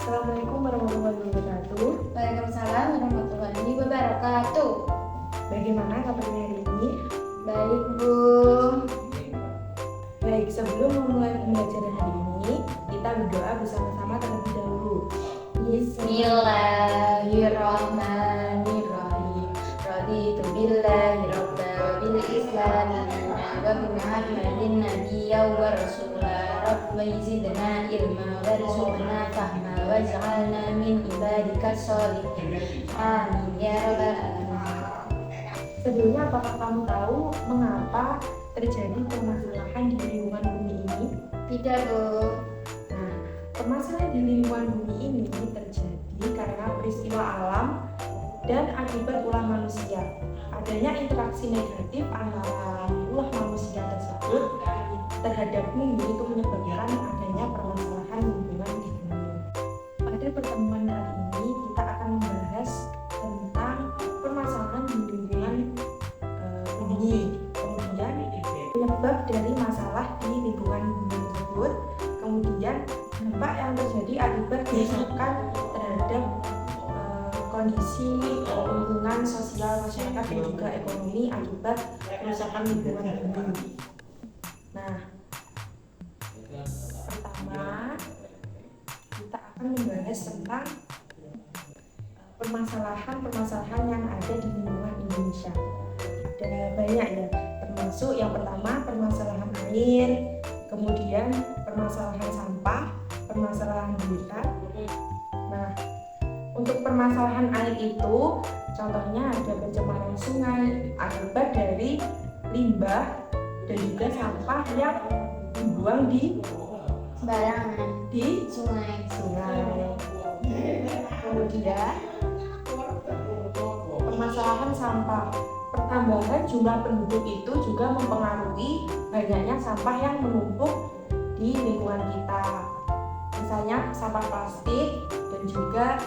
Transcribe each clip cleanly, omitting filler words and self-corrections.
Assalamualaikum warahmatullahi wabarakatuh. Waalaikumsalam warahmatullahi wabarakatuh. Bagaimana kabarnya hari ini? Baik, Bu. Baik, sebelum memulai pembelajaran hari ini, kita berdoa bersama-sama terlebih dahulu. Bismillahirrahmanirrahim. Raditu billahi rabban wa bil islam dinan wa bi Muhammadin nabiyyan wa rasulan. Rabbi zidna ilma warzuqna fahma waj'alna min ibadikas sholihin. Amin ya rabbal alamin. Sebelumnya, apakah kamu tahu mengapa terjadi permasalahan di lingkungan bumi ini? Tidak, Bu. Nah, permasalahan di lingkungan bumi ini terjadi karena peristiwa alam dan akibat ulah manusia. Adanya interaksi negatif antara ulah manusia tersebut terhadap bumi itu menyebabkan adanya permasalahan lingkungan di bumi. Pada pertemuan kali ini kita akan membahas tentang permasalahan di lingkungan bumi, kemudian penyebab dari masalah di lingkungan bumi tersebut, kemudian dampak yang terjadi akibat kerusakan terhadap kondisi lingkungan sosial masyarakat dan juga ekonomi akibat kerusakan lingkungan bumi. Nah, pertama kita akan membahas tentang permasalahan yang ada di lingkungan Indonesia. Ada banyak ya, termasuk yang pertama permasalahan air, kemudian permasalahan sampah, permasalahan hutan. Nah, untuk permasalahan air itu contohnya ada pencemaran sungai akibat dari limbah dan juga sampah yang dibuang di Sembarangan di sungai. Kemudian permasalahan sampah. Pertambahan jumlah penduduk itu juga mempengaruhi banyaknya sampah yang menumpuk di lingkungan kita. Misalnya sampah plastik dan juga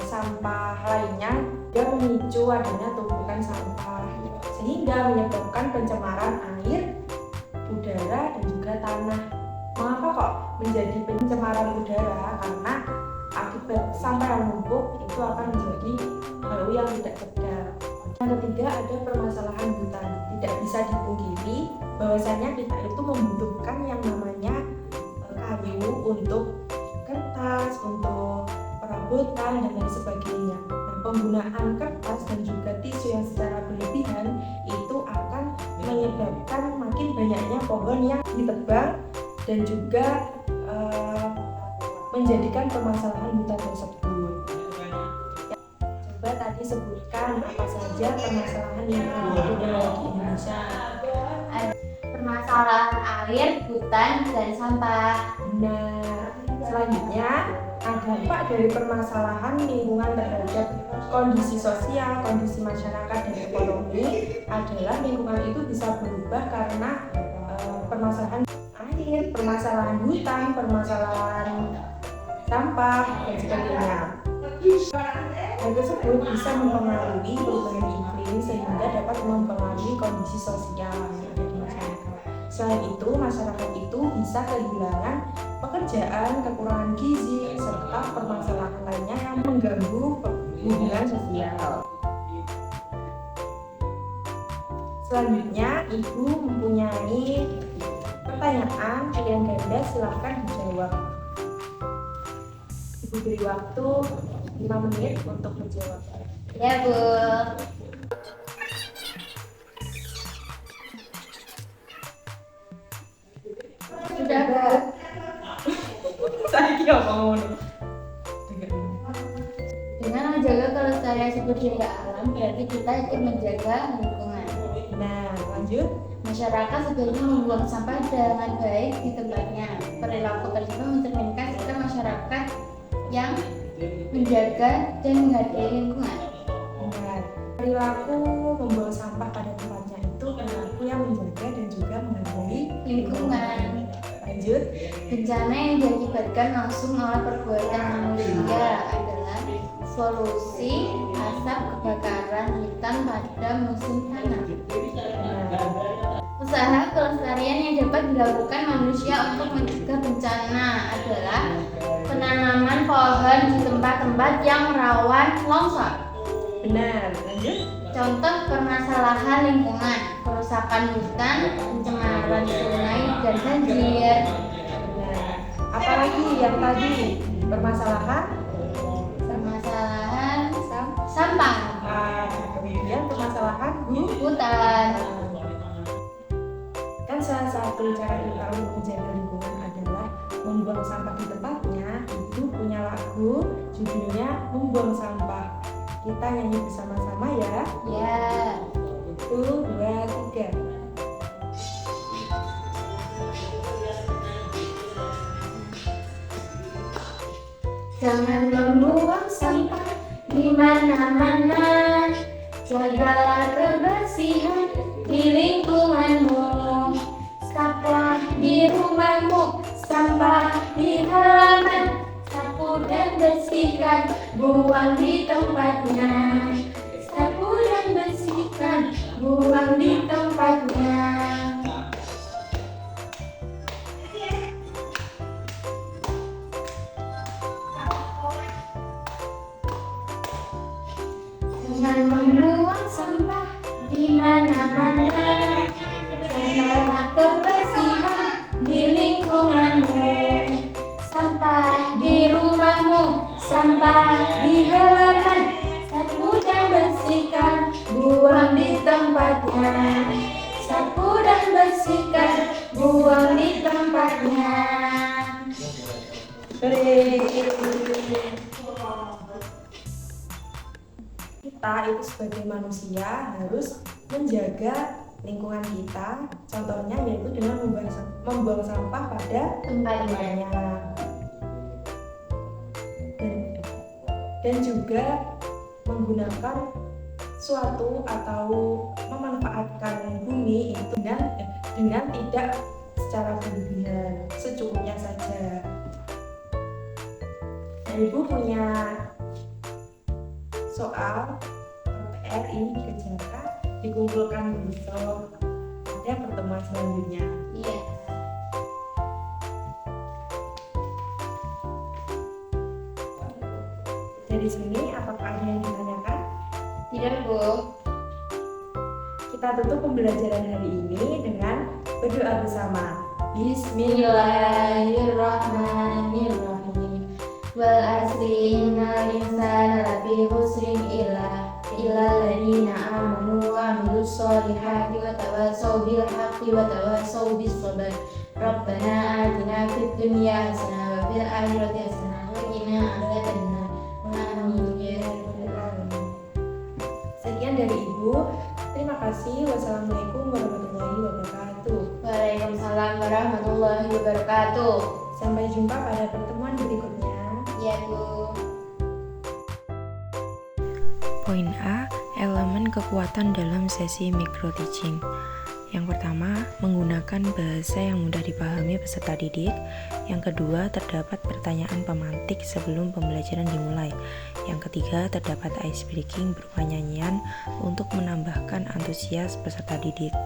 sampah lainnya yang memicu adanya tumpukan sampah sehingga menyebabkan pencemaran air, udara dan juga tanah. Mengapa kok menjadi pencemaran udara? Karena akibat sampah yang menumpuk itu akan menjadi bau yang tidak sedap. Yang ketiga ada permasalahan hutan. Tidak bisa dipungkiri bahwasanya kita itu membutuhkan yang namanya kayu untuk kertas, untuk perabotan dan lain sebagainya. Nah, penggunaan kertas dan juga tisu yang secara berlebihan itu akan menyebabkan makin banyaknya pohon yang ditebang dan juga menjadikan permasalahan hutan tersebut. Coba tadi sebutkan apa saja permasalahan yang ada di Indonesia. Permasalahan air, hutan, dan sampah. Nah, selanjutnya dampak dari permasalahan lingkungan terhadap kondisi sosial, kondisi masyarakat dan ekonomi adalah lingkungan itu bisa berubah karena permasalahan air, permasalahan hutan, permasalahan sampah dan sebagainya. Hal tersebut bisa mempengaruhi perubahan iklim sehingga dapat mempengaruhi kondisi sosial di masyarakat. Selain itu, masyarakat itu bisa kehilangan pekerjaan, kekurangan gizi, serta permasalahan lainnya yang mengganggu hubungan sosial. Selanjutnya, Ibu mempunyai pertanyaan pilihan ganda, silakan dijawab. Ibu beri waktu 5 menit untuk menjawab. Ya, Bu. Sudah, Bu. Saya kira ngomong. Dengan menjaga kelestarian sumber daya alam, berarti kita ikut menjaga lingkungan. Nah, lanjut. Masyarakat sebaiknya membuang sampah dengan baik di tempatnya. Perilaku tersebut mencerminkan sikap masyarakat yang menjaga dan menghargai lingkungan. Benar. Perilaku membuang sampah pada tempatnya itu perilaku yang menjaga dan juga menghargai Lingkungan. Lanjut. Bencana yang diakibatkan langsung oleh perbuatan manusia adalah polusi, asap, kebakaran hutan pada musim tanam. Usaha pelestarian yang dapat dilakukan manusia untuk mencegah bencana adalah Penanaman pohon di tempat-tempat yang rawan longsor. Benar, lanjut. Contoh permasalahan lingkungan, kerusakan hutan, pencemaran sungai, dan banjir. Benar. Apalagi yang tadi permasalahan Permasalahan sampah, kemudian permasalahan hutan. kan salah satu cara kita untuk menjaga lingkungan adalah membuang sampah di tempatnya. Itu punya lagu judulnya Membuang Sampah. Kita nyanyi bersama-sama ya. Ya. 1, 2, 3. Jangan membuang sampah di mana-mana. Jagalah kebersihan di lingkunganmu. Sampah di rumahmu, sampah di halaman. Sapu dan bersihkan, buang di tempatnya. Sapu dan bersihkan, buang di tempatnya. Jangan membuang sampah di mana-mana. Jagalah kebersihan di lingkunganmu. Sampah di rumahmu, sampah di halaman. Sapu dan bersihkan, buang di tempatnya. Sapu dan bersihkan, buang di tempatnya. Kita itu sebagai manusia harus menjaga lingkungan kita. Contohnya yaitu dengan membuang sampah pada Tempatnya. dan juga menggunakan suatu atau memanfaatkan bumi itu dengan tidak secara berlebihan, secukupnya saja. Dan Ibu punya soal PR ini dikerjakan, dikumpulkan besok ada pertemuan selanjutnya. Iya. Dari sini apakah ada yang ditanyakan? Tidak, Bu. Kita tutup pembelajaran hari ini dengan berdoa bersama. Bismillahirrahmanirrahim. Wal asri innal insana lafi khusrin illa alladziina aamanu wa 'amilus sholihati wa tawassaw bil haqqi wa tawassaw bis sabr. Rabbana atina fid dunya hasanah wa fil akhirati hasanah wa qina adzabannar. Amin ya rabbal alamin. Sekian dari Ibu. Terima kasih. Wassalamualaikum warahmatullahi wabarakatuh. Waalaikumsalam warahmatullahi wabarakatuh. Sampai jumpa pada pertemuan berikutnya. Ya, Bu. Poin A, elemen kekuatan dalam sesi micro teaching. Yang pertama, menggunakan bahasa yang mudah dipahami peserta didik. Yang kedua, terdapat pertanyaan pemantik sebelum pembelajaran dimulai. Yang ketiga, terdapat ice breaking berupa nyanyian untuk menambahkan antusias peserta didik.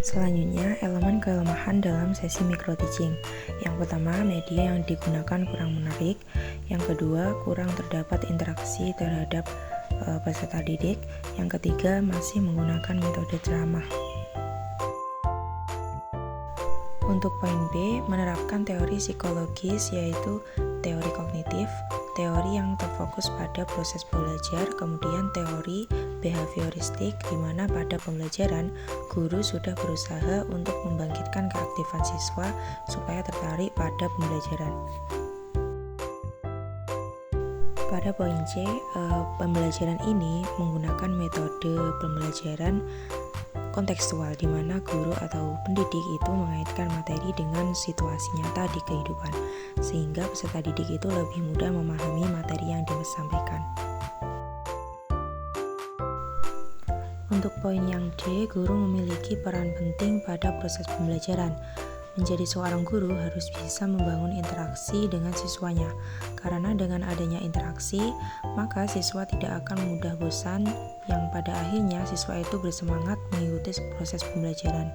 Selanjutnya, elemen kelemahan dalam sesi micro teaching. Yang pertama, media yang digunakan kurang menarik. Yang kedua, kurang terdapat interaksi terhadap peserta didik. Yang ketiga, masih menggunakan metode ceramah. Untuk poin B, menerapkan teori psikologis yaitu teori kognitif, teori yang terfokus pada proses belajar, kemudian teori behavioristik di mana pada pembelajaran guru sudah berusaha untuk membangkitkan keaktifan siswa supaya tertarik pada pembelajaran. Pada poin C, pembelajaran ini menggunakan metode pembelajaran kontekstual di mana guru atau pendidik itu mengaitkan materi dengan situasi nyata di kehidupan sehingga peserta didik itu lebih mudah memahami materi yang disampaikan. Untuk poin yang D, guru memiliki peran penting pada proses pembelajaran. Menjadi seorang guru harus bisa membangun interaksi dengan siswanya, karena dengan adanya interaksi, maka siswa tidak akan mudah bosan, yang pada akhirnya siswa itu bersemangat mengikuti proses pembelajaran.